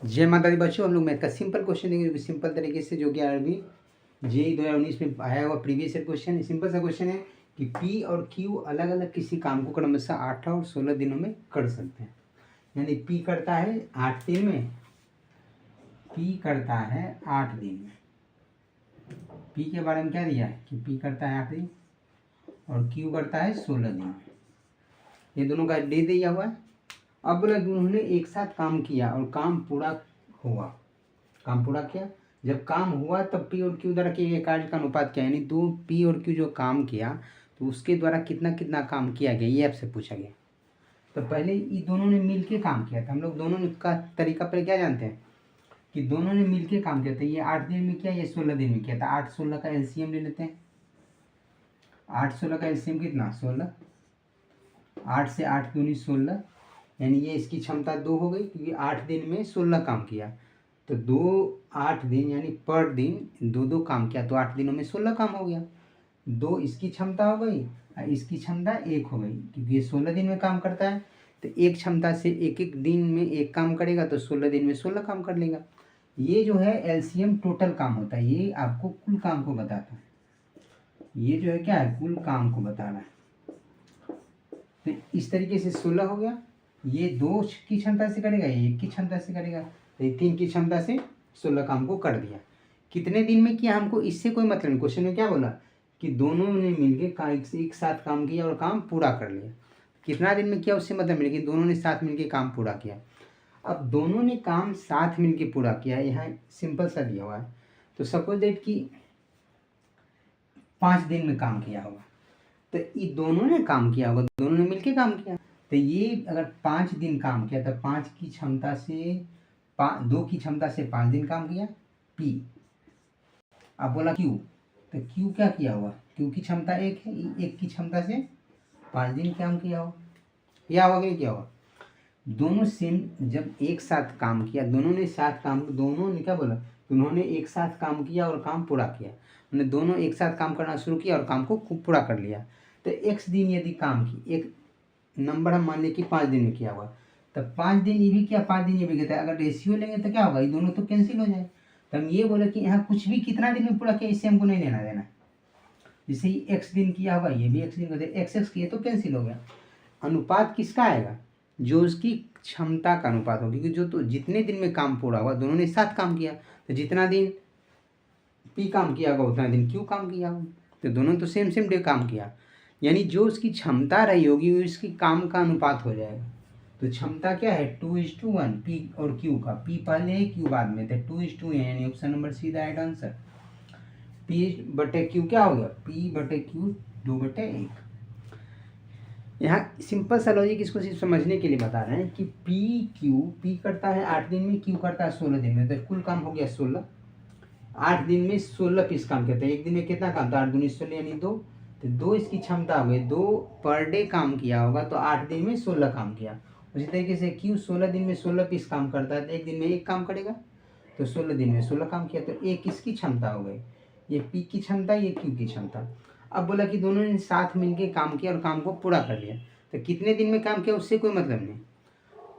जय माता दी बच्चों, हम लोग मैथ का सिंपल क्वेश्चन देंगे, जो कि सिंपल तरीके से, जो कि अभी जेई 2019 में आया हुआ प्रीवियस ईयर क्वेश्चन है। सिंपल सा क्वेश्चन है कि पी और क्यू अलग अलग किसी काम को क्रमशः 8 और 16 दिनों में कर सकते हैं। यानी पी करता है 8 दिन में, पी करता है 8 दिन में। पी के बारे में क्या दिया है कि पी करता है 8 दिन और क्यू करता है 16 दिन में। ये दोनों का डे दिया हुआ है। अब बोला कि उन्होंने एक साथ काम किया और काम पूरा हुआ। काम पूरा किया, जब काम हुआ तब पी और क्यू द्वारा किए गए कार्य का अनुपात क्या है। यानी दो पी और क्यू जो काम किया तो उसके द्वारा कितना कितना काम किया गया, ये आपसे पूछा गया। तो पहले ये दोनों ने मिल के काम किया था। हम लोग दोनों का तरीका पर क्या जानते हैं कि दोनों ने मिल के काम किया था। ये 8 दिन में किया, ये 16 दिन में किया था। 8 16 का एलसीएम ले लेते हैं। 8 16 का एलसीएम कितना, 16। 8 से 8 दूनी 16, यानी ये इसकी क्षमता 2 हो गई, क्योंकि 8 दिन में 16 काम किया। तो 2 8 दिन यानी पर दिन 2 काम किया, तो 8 दिनों में 16 काम हो गया। 2 इसकी क्षमता हो गई और इसकी क्षमता 1 हो गई, क्योंकि ये 16 दिन में काम करता है। तो एक क्षमता से एक एक दिन में एक काम करेगा, तो 16 दिन में 16 काम कर लेगा। ये जो है एलसीएम टोटल काम होता है, ये आपको कुल काम को बताता है। ये जो है क्या है, कुल काम को बता रहा है। तो इस तरीके से 16 हो गया। ये 2 की क्षमता से करेगा, ये 1 की क्षमता से करेगा, तो ये 3 की क्षमता से 16 काम को कर दिया। कितने दिन में किया हमको इससे कोई मतलब नहीं। क्वेश्चन में क्या बोला कि दोनों ने मिलके एक साथ काम किया और काम पूरा कर लिया। कितना दिन में किया उससे मतलब नहीं, लेकिन दोनों ने साथ मिलके काम पूरा किया। अब दोनों ने काम साथ मिलके पूरा किया, यहाँ सिंपल सा दिया हुआ है। तो सपोज दैट कि 5 दिन में काम किया होगा, तो ये दोनों ने काम किया होगा, दोनों ने मिलके काम किया। तो ये अगर 5 दिन काम किया तो 5 की क्षमता से 2 की क्षमता से 5 दिन काम किया पी। अब बोला क्यू, तो क्यू क्या किया हुआ, क्यू की क्षमता 1 है, 1 की क्षमता से 5 दिन काम किया हो, या होगा कि क्या होगा। दोनों सेम जब एक साथ काम किया, दोनों ने साथ काम, दोनों ने क्या बोला, उन्होंने एक साथ काम किया और काम पूरा किया। उन्होंने दोनों एक साथ काम करना शुरू किया और काम को पूरा कर लिया। तो एक्स दिन यदि काम की, एक नंबर हम मान लें कि 5 दिन में किया हुआ, तब 5 दिन ये भी किया, 5 दिन ये भी किया। अगर रेशियो लेंगे तो क्या होगा, ये दोनों तो कैंसिल हो जाए। तो हम ये बोले कि यहाँ कुछ भी कितना दिन में पूरा किया इससे हमको नहीं लेना देना। जैसे ही एक्स दिन किया होगा, ये भी एक्स दिन होगा, एक्स एक्स किए तो कैंसिल हो गया। अनुपात किसका आएगा, जो उसकी क्षमता का अनुपात होगा, क्योंकि जो तो जितने दिन में काम पूरा हुआ, दोनों ने साथ काम किया, तो जितना दिन पी काम किया होगा उतना दिन क्यू काम किया होगा। तो दोनों तो सेम सेम डे काम किया, यानी जो उसकी क्षमता रही होगी वो इसकी काम का अनुपात हो जाएगा। तो क्षमता क्या है, 2:1 पी और क्यू का। पी पहले है, क्यू बाद में, तो 2:2 है, यानी option number see the right answer. P बटे क्यू क्या हो गया, पी बटे क्यू 2/1। यहाँ सिंपल सा लॉजिक इसको सिर्फ समझने के लिए बता रहे हैं कि पी करता है 8 दिन में, क्यू करता है 16 दिन में, तो कुल काम हो गया 16। 8 दिन में 16 पीस काम करते हैं। एक दिन में कितना काम था, 8 दूनी 16 यानी 2। तो 2 इसकी क्षमता हो गई, 2 पर डे काम किया होगा, तो 8 दिन में 16 काम किया। उसी तरीके से क्यू 16 दिन में 16 पीस काम करता है, तो एक दिन में 1 काम करेगा, तो 16 दिन में 16 काम किया, तो 1 इसकी क्षमता हो गई। ये पी की क्षमता, ये क्यू की क्षमता। अब बोला कि दोनों ने साथ मिलके काम किया और काम को पूरा कर लिया। तो कितने दिन में काम किया उससे कोई मतलब नहीं।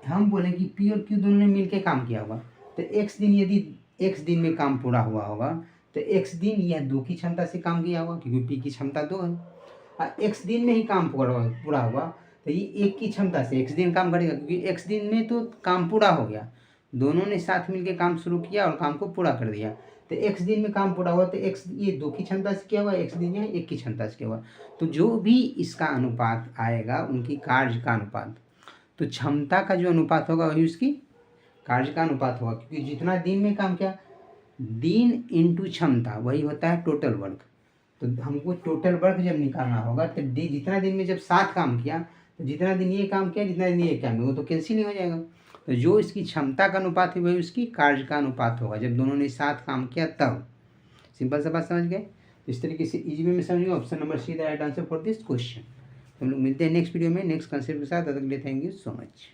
हम बोले कि पी और क्यू दोनों ने मिलके काम किया होगा, तो एक्स दिन यदि एक्स दिन में काम पूरा हुआ होगा, तो एक्स दिन यह 2 की क्षमता से काम किया होगा, क्योंकि पी की क्षमता 2 है। और एक्स दिन में ही काम पूरा हुआ, तो ये 1 की क्षमता से एक्स दिन काम करेगा, क्योंकि एक्स दिन में तो काम पूरा हो गया। दोनों ने साथ मिलके काम शुरू किया और काम को पूरा कर दिया। तो एक्स दिन में काम पूरा हुआ, तो एक्स ये 2 की क्षमता से किया हुआ, एक्स दिन है 1 की क्षमता से किया हुआ। तो जो भी इसका अनुपात आएगा, उनकी कार्य का अनुपात, तो क्षमता का जो अनुपात होगा वही उसकी कार्य का अनुपात होगा, क्योंकि जितना दिन में काम किया, दिन इंटू क्षमता, वही होता है टोटल वर्क। तो हमको टोटल वर्क जब निकालना होगा, तो जितना दिन में जब 7 काम किया, तो जितना दिन ये काम किया, जितना दिन ये काम किया, वो तो कैंसिल ही हो जाएगा। तो जो इसकी क्षमता का अनुपात है वही उसकी कार्य का अनुपात होगा, जब दोनों ने साथ काम किया तब। सिंपल सा बात समझ गए। इस तरीके से इजी में समझिए। Option number see the right answer for this question. हम लोग मिलते हैं नेक्स्ट वीडियो में नेक्स्ट कंसेप्ट के साथ। तब तक के लिए थैंक यू सो मच।